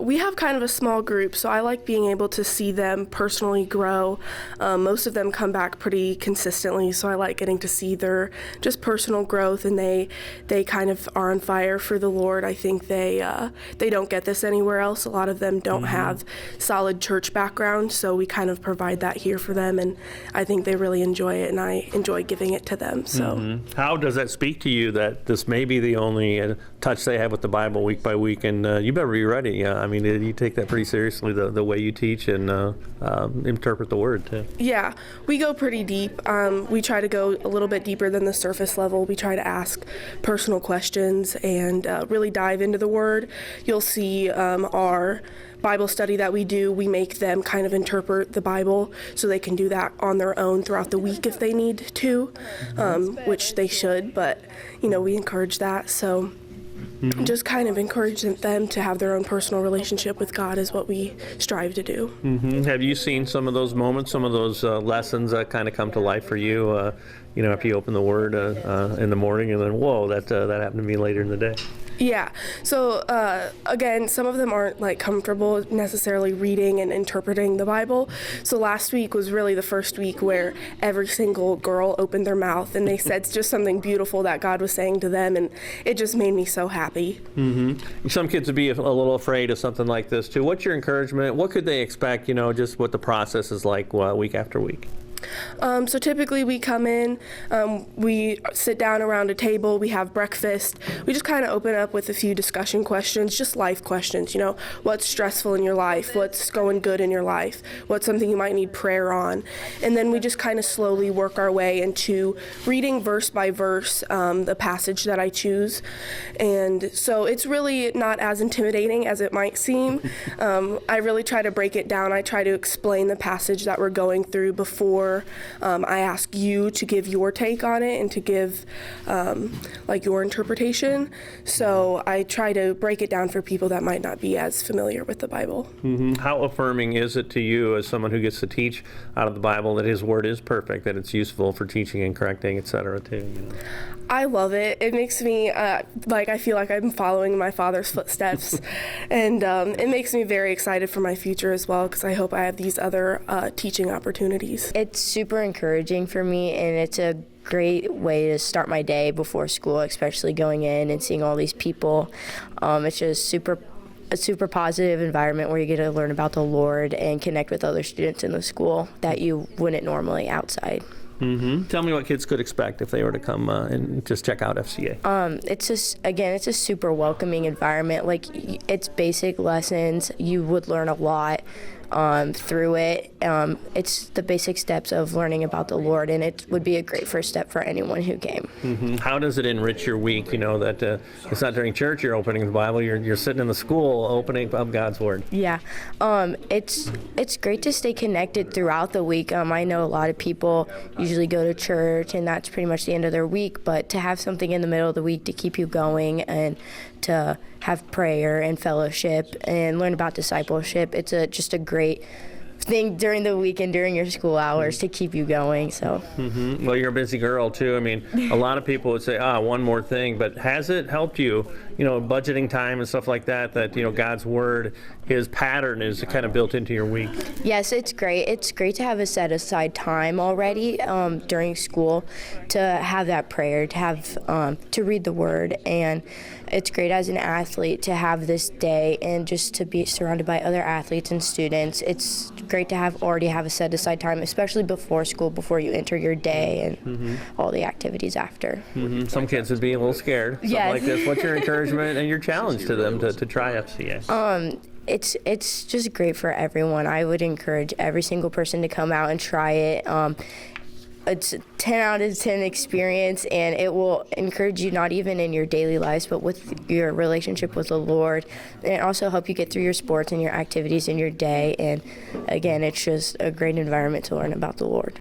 We have kind of a small group, so I like being able to see them personally grow. Most of them come back pretty consistently, so I like getting to see their just personal growth, and they kind of are on fire for the Lord. I think they don't get this anywhere else. A lot of them don't have solid church background, so we kind of provide that here for them, and I think they really enjoy it, and I enjoy giving it to them. So, how does that speak to you that this may be the only touch they have with the Bible week by week, and you better be ready? I mean, you take that pretty seriously, the way you teach and interpret the Word, too. Yeah, we go pretty deep. We try to go a little bit deeper than the surface level. We try to ask personal questions and really dive into the Word. You'll see our Bible study that we do, we make them kind of interpret the Bible so they can do that on their own throughout the week if they need to, which they should, but, we encourage that. So just kind of encourage them to have their own personal relationship with God is what we strive to do. Have you seen some of those moments, some of those lessons that kind of come to life for you, after you open the Word in the morning and then, whoa, that happened to me later in the day? Yeah. So, again, some of them aren't comfortable necessarily reading and interpreting the Bible. So last week was really the first week where every single girl opened their mouth and they said just something beautiful that God was saying to them, and it just made me so happy. Some kids would be a little afraid of something like this too. What's your encouragement? What could they expect, just what the process is like week after week? So typically we come in, we sit down around a table, we have breakfast, we just kind of open up with a few discussion questions, just life questions, what's stressful in your life, what's going good in your life, what's something you might need prayer on, and then we just kind of slowly work our way into reading verse by verse the passage that I choose, and so it's really not as intimidating as it might seem. I really try to break it down. I try to explain the passage that we're going through before I ask you to give your take on it and to give your interpretation. So I try to break it down for people that might not be as familiar with the Bible. How affirming is it to you as someone who gets to teach out of the Bible that His Word is perfect, that it's useful for teaching and correcting, etc. too? I love it. It makes me I feel like I'm following my Father's footsteps, and it makes me very excited for my future as well, because I hope I have these other teaching opportunities. It's super encouraging for me, and it's a great way to start my day before school, especially going in and seeing all these people. It's just a super positive environment where you get to learn about the Lord and connect with other students in the school that you wouldn't normally outside. Tell me what kids could expect if they were to come and just check out FCA. It's a super welcoming environment. It's basic lessons. You would learn a lot through it. It's the basic steps of learning about the Lord, and it would be a great first step for anyone who came. How does it enrich your week? That it's not during church you're opening the Bible. You're sitting in the school opening up God's Word. Yeah, it's great to stay connected throughout the week. I know a lot of people usually go to church, and that's pretty much the end of their week. But to have something in the middle of the week to keep you going and to have prayer and fellowship and learn about discipleship, it's just a great thing during the week and during your school hours to keep you going. So Well, you're a busy girl too. I mean, a lot of people would say, one more thing, but has it helped you, budgeting time and stuff like that, God's Word, His pattern is kind of built into your week? Yes, it's great. It's great to have a set aside time already during school to have that prayer, to have to read the Word, and it's great as an athlete to have this day and just to be surrounded by other athletes and students. It's great to already have a set aside time, especially before school, before you enter your day and all the activities after. Some kids would be a little scared. Something like this. What's your encouragement and your challenge to them to try FCA? It's just great for everyone. I would encourage every single person to come out and try it. It's a 10 out of 10 experience, and it will encourage you not even in your daily lives, but with your relationship with the Lord, and also help you get through your sports and your activities in your day. And again, it's just a great environment to learn about the Lord.